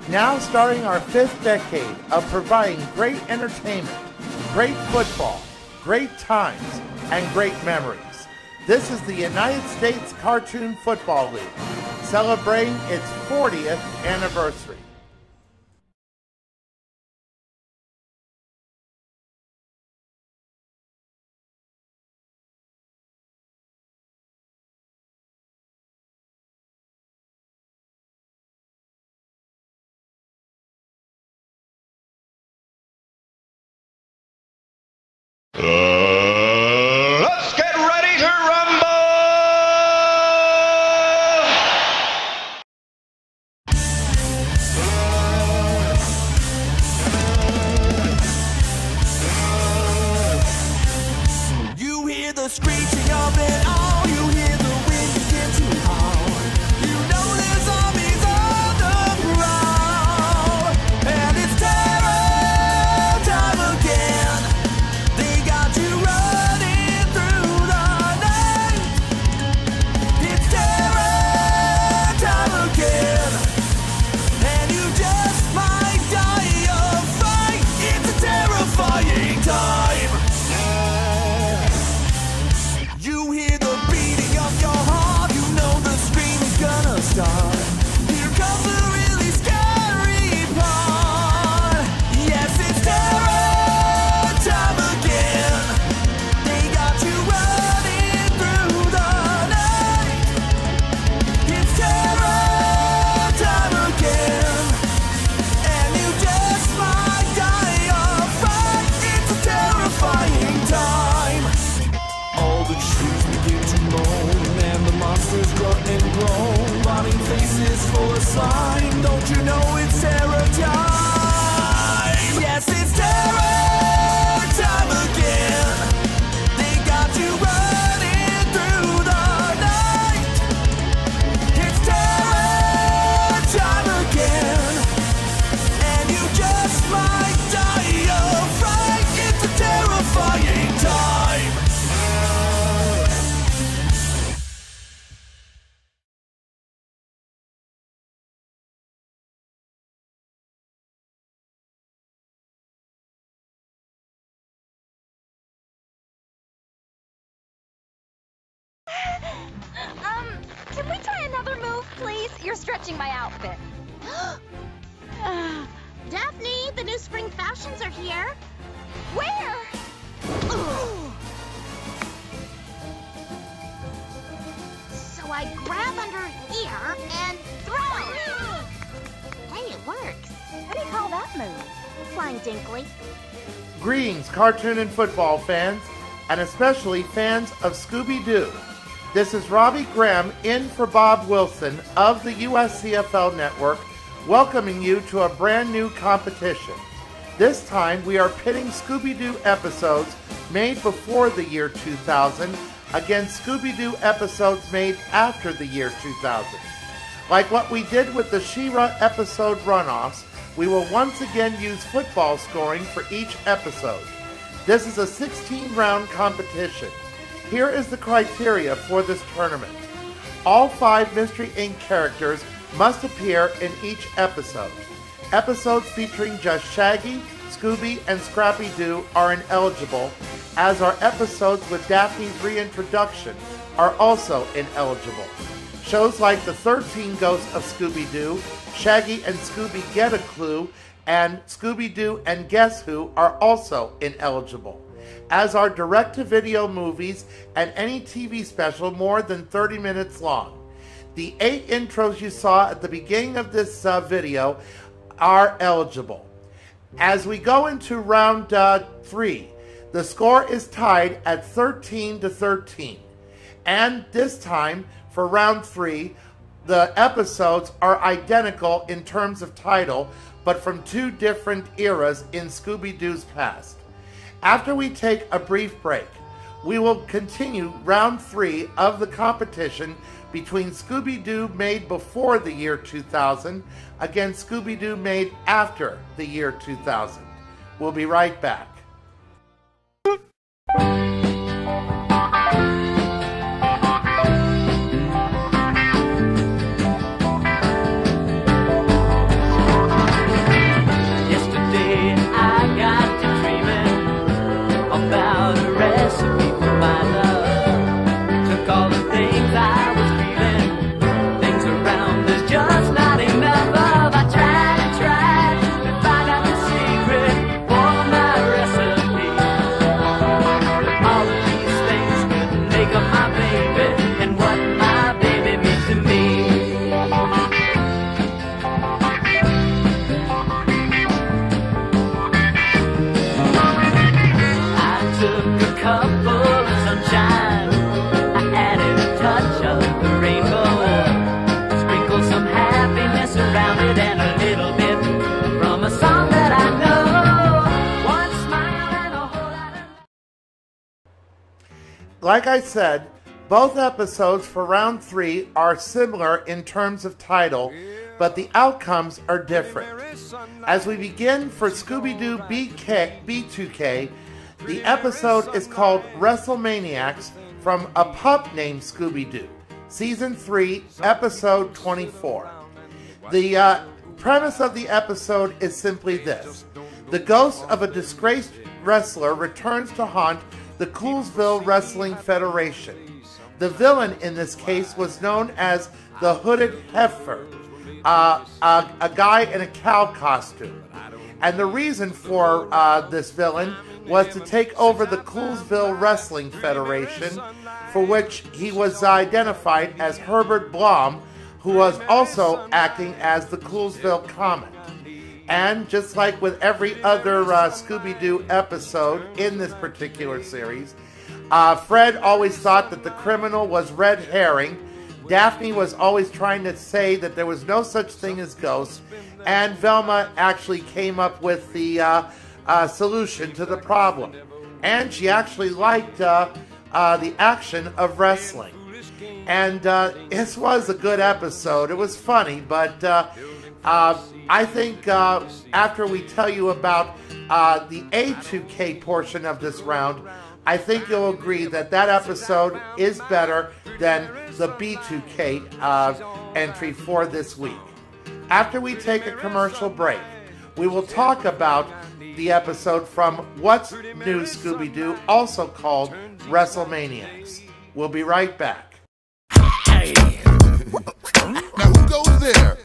Now starting our 5th decade of providing great entertainment, great football, great times, and great memories. This is the United States Cartoon Football League, celebrating its 40th anniversary. Let's get ready to rumble! You hear the screeching of it all, you hear the wind begin to howl. You know there's zombies on the prowl, and it's terror time again. They got you running through the night. It's terror time again, and you just might die of fright. It's a terrifying time. You hear the beating of your heart, you know the scream is gonna start. Here comes the really scary part. Yes, it's terror time again. They got you running through the night. It's terror time again, and you just might die of fright. It's a terrifying time. All the trees begin to moan, and the monsters grunt and groan, rotting faces full of slime. Don't you know it's terror time? Yes, it's terror time again. They got you running through the night. It's terror time again, and you just might die of fright. It's a terrifying time. Can we try another move, please? You're stretching my outfit. Daphne, the new spring fashions are here. Where? So I grab under here and throw. Hey, it works. What do you call that move? Flying Dinkley. Greetings, cartoon and football fans, and especially fans of Scooby-Doo. This is Roby Graham in for Bob Wilson of the USCFL Network, welcoming you to a brand new competition. This time we are pitting Scooby-Doo episodes made before the year 2000 against Scooby-Doo episodes made after the year 2000. Like what we did with the She-Ra episode runoffs, we will once again use football scoring for each episode. This is a 16-round competition. Here is the criteria for this tournament. All 5 Mystery Inc. characters must appear in each episode. Episodes featuring just Shaggy, Scooby, and Scrappy-Doo are ineligible, as are episodes with Daphne's reintroduction are also ineligible. Shows like The 13 Ghosts of Scooby-Doo, Shaggy and Scooby Get a Clue, and Scooby-Doo and Guess Who are also ineligible, as are direct-to-video movies and any TV special more than 30 minutes long. The 8 intros you saw at the beginning of this video are eligible. As we go into round 3, the score is tied at 13-13. And this time, for round 3, the episodes are identical in terms of title, but from 2 different eras in Scooby-Doo's past. After we take a brief break, we will continue round 3 of the competition between Scooby-Doo made before the year 2000 against Scooby-Doo made after the year 2000. We'll be right back. like I said, both episodes for round 3 are similar in terms of title, but the outcomes are different. As we begin for Scooby-Doo B2K, the episode is called WrestleManiacs from A Pup Named Scooby-Doo, Season 3, Episode 24. The premise of the episode is simply this. The ghost of a disgraced wrestler returns to haunt the Coolsville Wrestling Federation. The villain in this case was known as the Hooded Heifer, a guy in a cow costume. And the reason for this villain was to take over the Coolsville Wrestling Federation, for which he was identified as Herbert Blom, who was also acting as the Coolsville Comet. And just like with every other Scooby-Doo episode in this particular series, Fred always thought that the criminal was Red Herring. Daphne was always trying to say that there was no such thing as ghosts. And Velma actually came up with the solution to the problem. And she actually liked the action of wrestling. And this was a good episode. It was funny, but I think after we tell you about the A2K portion of this round, I think you'll agree that that episode is better than the B2K entry for this week. After we take a commercial break, we will talk about the episode from What's New Scooby-Doo, also called WrestleManiacs. We'll be right back. Hey. Now who goes there?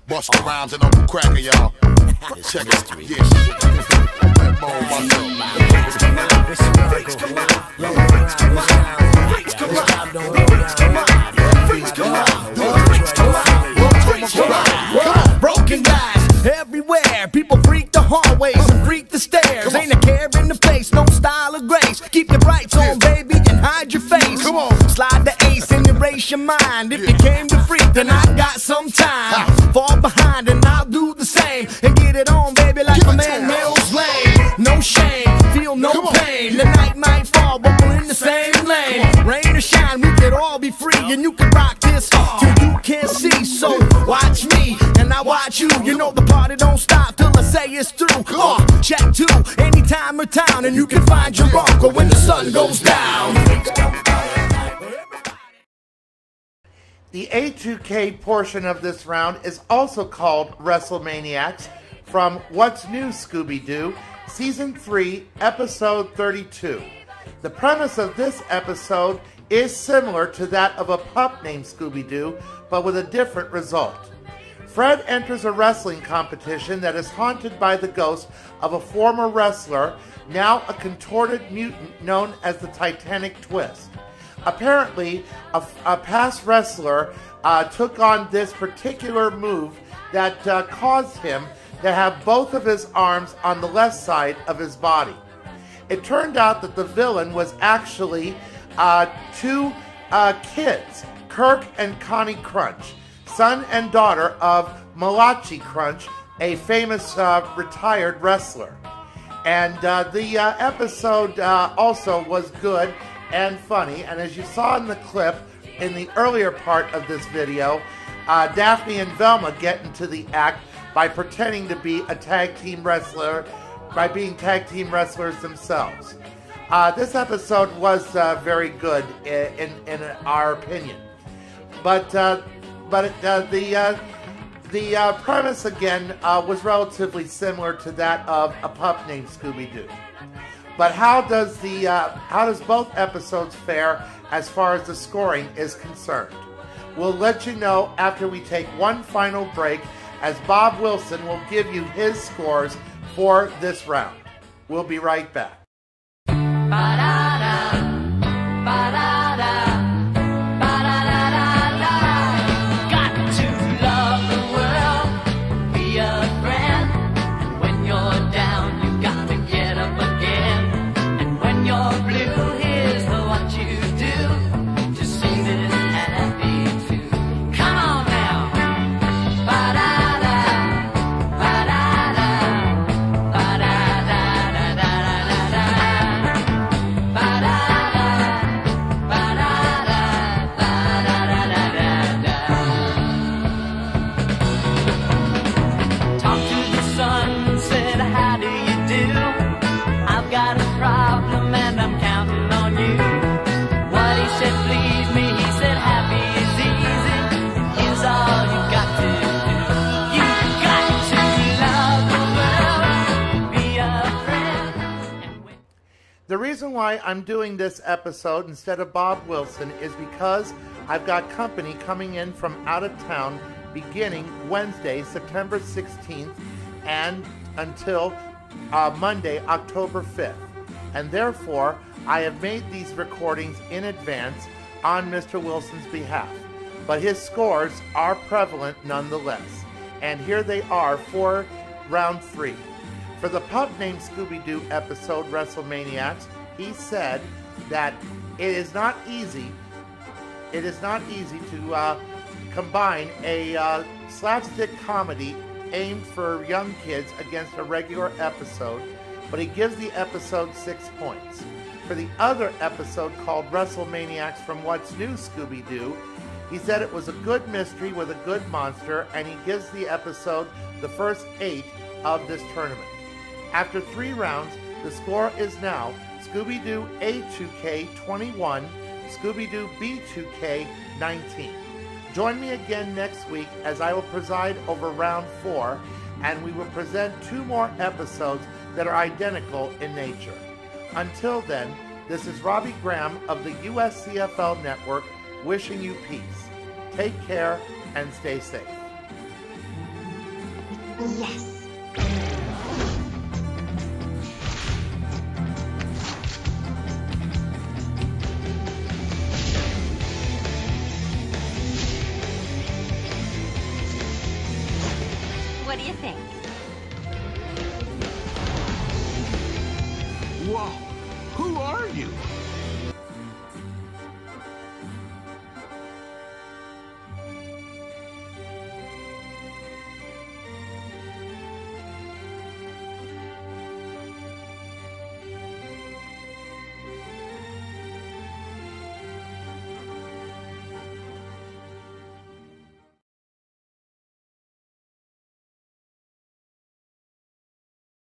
Busta Rhymes and Uncle Cracker, y'all. Check it. Yeah. That bone, Broken guys everywhere. People freak the hallways and freak the stairs. Ain't a care in the face, no style or grace. Keep your brights on, baby, and hide your face. Come on. Slide the ace and erase your mind. If you came to freak, then I got some time. Fall behind and I'll do the same. And get it on, baby, like a man Mills Lane. No shame, feel no pain. The night might fall, but we're in the same lane. Rain or shine, we could all be free. And you can rock this till you can't see. So watch me and I watch you. You know the party don't stop till I say it's through. Check 2, anytime or town. And you can find your bunker when the sun goes down. The A2K portion of this round is also called WrestleManiacs from What's New Scooby-Doo, Season 3, Episode 32. The premise of this episode is similar to that of A Pup Named Scooby-Doo, but with a different result. Fred enters a wrestling competition that is haunted by the ghost of a former wrestler, now a contorted mutant known as the Titanic Twist. Apparently, a past wrestler took on this particular move that caused him to have both of his arms on the left side of his body. It turned out that the villain was actually 2 kids, Kirk and Connie Crunch, son and daughter of Malachi Crunch, a famous retired wrestler. And the episode also was good and funny, and as you saw in the clip in the earlier part of this video, Daphne and Velma get into the act by pretending to be a tag team wrestler, by being tag team wrestlers themselves. This episode was very good in our opinion, but the premise again was relatively similar to that of A Pup Named Scooby-Doo. But how does both episodes fare as far as the scoring is concerned? We'll let you know after we take one final break, as Bob Wilson will give you his scores for this round. We'll be right back. why I'm doing this episode instead of Bob Wilson is because I've got company coming in from out of town beginning Wednesday, September 16th, and until Monday, October 5th. And therefore, I have made these recordings in advance on Mr. Wilson's behalf. But his scores are prevalent nonetheless. And here they are for round 3. For the pup named Scooby-Doo episode, WrestleManiacs, he said that it is not easy to combine a slapstick comedy aimed for young kids against a regular episode, but he gives the episode 6 points. For the other episode called WrestleManiacs from What's New Scooby-Doo, he said it was a good mystery with a good monster, and he gives the episode the first 8 of this tournament. After 3 rounds, the score is now Scooby-Doo A2K 21, Scooby-Doo B2K 19. Join me again next week as I will preside over round 4, and we will present 2 more episodes that are identical in nature. Until then, this is Roby Graham of the USCFL Network wishing you peace. Take care and stay safe. Yes. What do you think? Whoa, who are you?